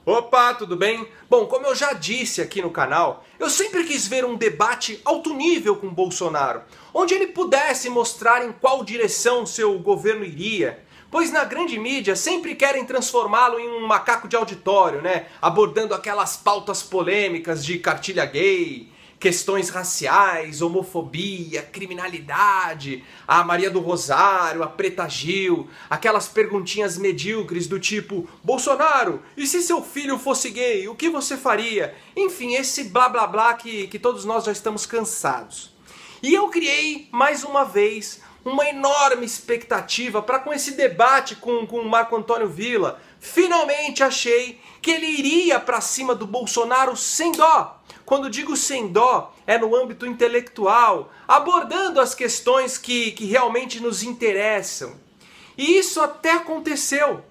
Opa, tudo bem? Bom, como eu já disse aqui no canal, eu sempre quis ver um debate alto nível com Bolsonaro, onde ele pudesse mostrar em qual direção seu governo iria, pois na grande mídia sempre querem transformá-lo em um macaco de auditório, né? Abordando aquelas pautas polêmicas de cartilha gay, questões raciais, homofobia, criminalidade, a Maria do Rosário, a Preta Gil, aquelas perguntinhas medíocres do tipo: Bolsonaro, e se seu filho fosse gay, o que você faria? Enfim, esse blá blá blá que todos nós já estamos cansados. E eu criei, mais uma vez, uma enorme expectativa para com esse debate com o Marco Antônio Villa. Finalmente achei que ele iria para cima do Bolsonaro sem dó. Quando digo sem dó, é no âmbito intelectual, abordando as questões que realmente nos interessam. E isso até aconteceu,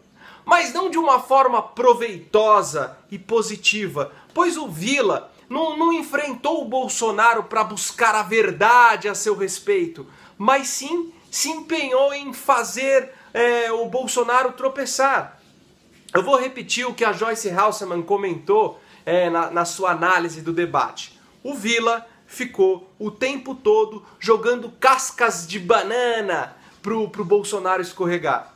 mas não de uma forma proveitosa e positiva, pois o Villa não enfrentou o Bolsonaro para buscar a verdade a seu respeito, mas sim se empenhou em fazer o Bolsonaro tropeçar. Eu vou repetir o que a Joyce Hasselman comentou na sua análise do debate. O Villa ficou o tempo todo jogando cascas de banana pro Bolsonaro escorregar.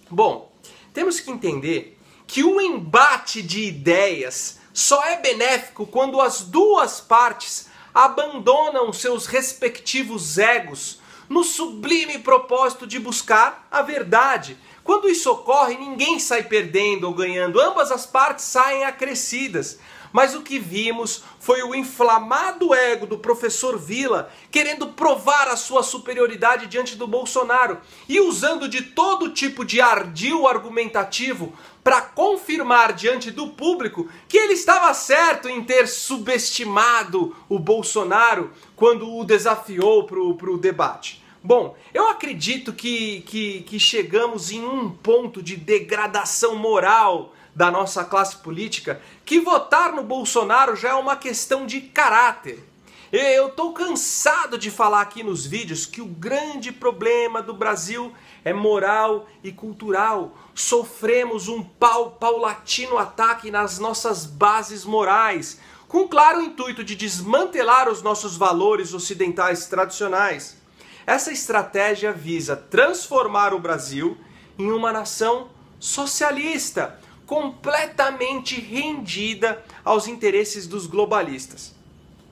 Bom, temos que entender que o embate de ideias só é benéfico quando as duas partes abandonam seus respectivos egos no sublime propósito de buscar a verdade. Quando isso ocorre, ninguém sai perdendo ou ganhando, ambas as partes saem acrescidas. Mas o que vimos foi o inflamado ego do professor Villa querendo provar a sua superioridade diante do Bolsonaro e usando de todo tipo de ardil argumentativo para confirmar diante do público que ele estava certo em ter subestimado o Bolsonaro quando o desafiou para o debate. Bom, eu acredito que chegamos em um ponto de degradação moral da nossa classe política, que votar no Bolsonaro já é uma questão de caráter. Eu estou cansado de falar aqui nos vídeos que o grande problema do Brasil é moral e cultural. Sofremos um paulatino ataque nas nossas bases morais, com claro intuito de desmantelar os nossos valores ocidentais tradicionais. Essa estratégia visa transformar o Brasil em uma nação socialista, completamente rendida aos interesses dos globalistas.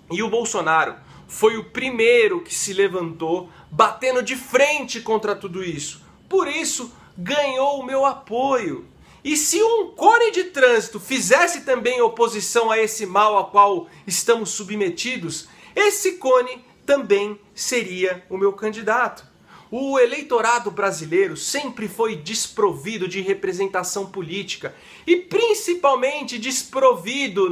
E o Bolsonaro foi o primeiro que se levantou, batendo de frente contra tudo isso. Por isso, ganhou o meu apoio. E se um cone de trânsito fizesse também oposição a esse mal a qual estamos submetidos, esse cone também seria o meu candidato. O eleitorado brasileiro sempre foi desprovido de representação política e principalmente desprovido,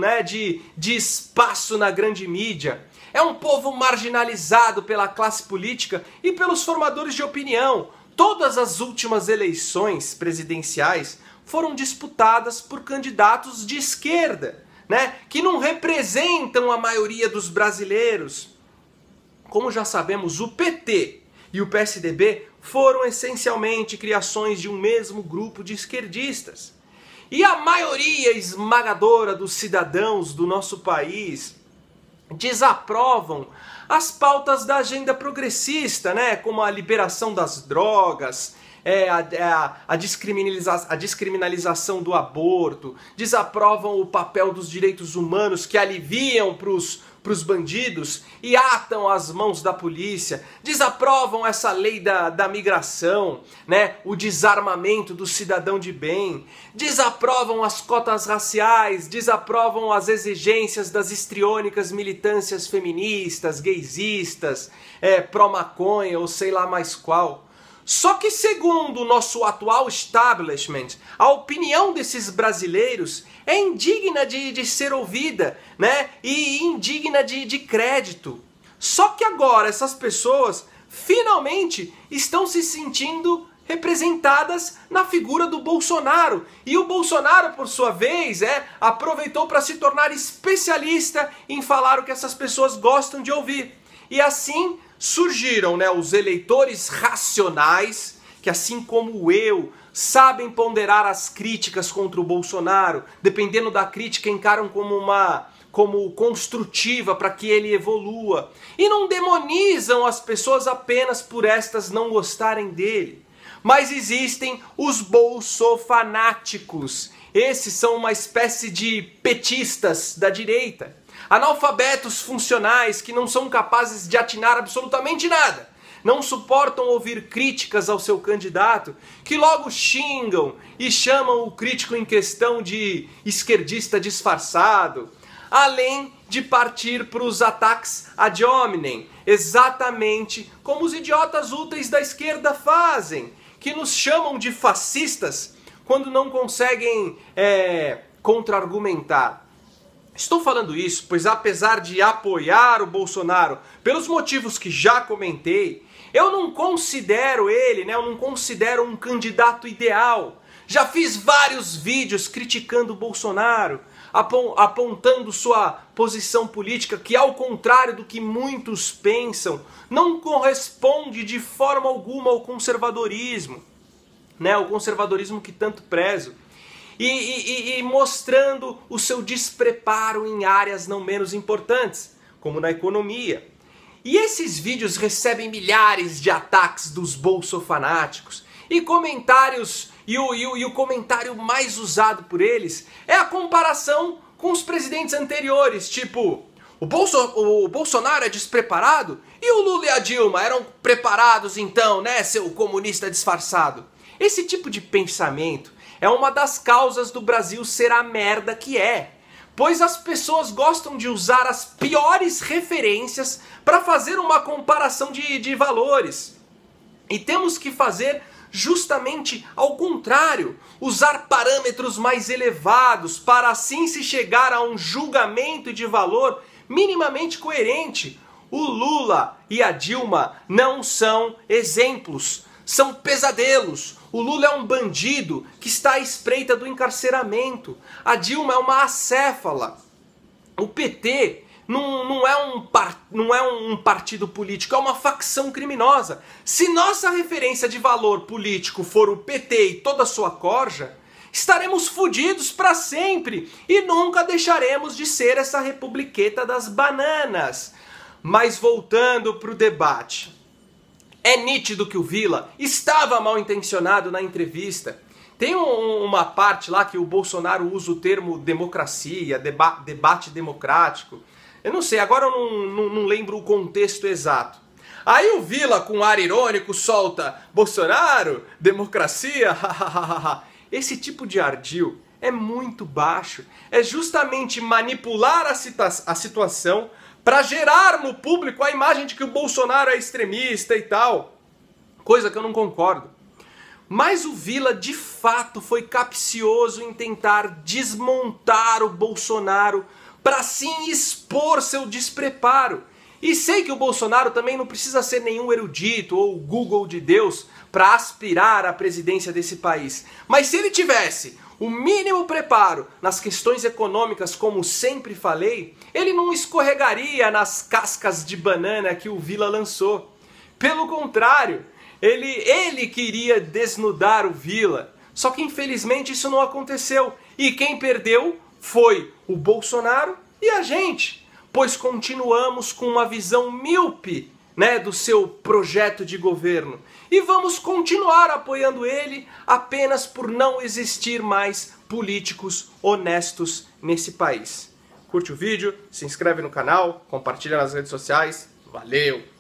de espaço na grande mídia. É um povo marginalizado pela classe política e pelos formadores de opinião. Todas as últimas eleições presidenciais foram disputadas por candidatos de esquerda, que não representam a maioria dos brasileiros. Como já sabemos, o PT e o PSDB foram essencialmente criações de um mesmo grupo de esquerdistas. E a maioria esmagadora dos cidadãos do nosso país desaprovam as pautas da agenda progressista, como a liberação das drogas, a descriminalização do aborto, desaprovam o papel dos direitos humanos que aliviam para os bandidos e atam as mãos da polícia, desaprovam essa lei da migração, o desarmamento do cidadão de bem, desaprovam as cotas raciais, desaprovam as exigências das histriônicas militâncias feministas, gaysistas, pró-maconha ou sei lá mais qual. Só que segundo o nosso atual establishment, a opinião desses brasileiros é indigna de ser ouvida, e indigna de crédito. Só que agora essas pessoas finalmente estão se sentindo representadas na figura do Bolsonaro. E o Bolsonaro, por sua vez, aproveitou para se tornar especialista em falar o que essas pessoas gostam de ouvir. E assim surgiram os eleitores racionais, que assim como eu, sabem ponderar as críticas contra o Bolsonaro, dependendo da crítica encaram como construtiva para que ele evolua, e não demonizam as pessoas apenas por estas não gostarem dele. Mas existem os bolsofanáticos. Esses são uma espécie de petistas da direita, analfabetos funcionais que não são capazes de atinar absolutamente nada, não suportam ouvir críticas ao seu candidato, que logo xingam e chamam o crítico em questão de esquerdista disfarçado, além de partir para os ataques ad hominem, exatamente como os idiotas úteis da esquerda fazem, que nos chamam de fascistas quando não conseguem contra-argumentar. Estou falando isso pois, apesar de apoiar o Bolsonaro pelos motivos que já comentei, eu não considero ele, eu não considero um candidato ideal. Já fiz vários vídeos criticando o Bolsonaro, apontando sua posição política, que ao contrário do que muitos pensam, não corresponde de forma alguma ao conservadorismo, o conservadorismo que tanto prezo, e mostrando o seu despreparo em áreas não menos importantes, como na economia. E esses vídeos recebem milhares de ataques dos bolsofanáticos e comentários, e o comentário mais usado por eles é a comparação com os presidentes anteriores, tipo, o Bolsonaro é despreparado e o Lula e a Dilma eram preparados então, seu comunista disfarçado. Esse tipo de pensamento é uma das causas do Brasil ser a merda que é, pois as pessoas gostam de usar as piores referências para fazer uma comparação de valores. E temos que fazer justamente ao contrário, usar parâmetros mais elevados para assim se chegar a um julgamento de valor minimamente coerente. O Lula e a Dilma não são exemplos, são pesadelos. O Lula é um bandido que está à espreita do encarceramento. A Dilma é uma acéfala. O PT não é um partido político, é uma facção criminosa. Se nossa referência de valor político for o PT e toda a sua corja, estaremos fodidos para sempre e nunca deixaremos de ser essa republiqueta das bananas. Mas voltando para o debate, é nítido que o Vila estava mal intencionado na entrevista. Tem uma parte lá que o Bolsonaro usa o termo democracia, debate democrático. Eu não sei, agora eu não lembro o contexto exato. Aí o Vila, com ar irônico, solta Bolsonaro, democracia, Esse tipo de ardil é muito baixo. É justamente manipular a situação para gerar no público a imagem de que o Bolsonaro é extremista e tal. Coisa que eu não concordo. Mas o Vila, de fato, foi capcioso em tentar desmontar o Bolsonaro para assim expor seu despreparo. E sei que o Bolsonaro também não precisa ser nenhum erudito ou Google de Deus para aspirar à presidência desse país. Mas se ele tivesse o mínimo preparo nas questões econômicas, como sempre falei, ele não escorregaria nas cascas de banana que o Vila lançou. Pelo contrário, ele queria desnudar o Vila. Só que infelizmente isso não aconteceu. E quem perdeu foi o Bolsonaro e a gente. Pois continuamos com uma visão míope, do seu projeto de governo. E vamos continuar apoiando ele apenas por não existir mais políticos honestos nesse país. Curte o vídeo, se inscreve no canal, compartilha nas redes sociais. Valeu!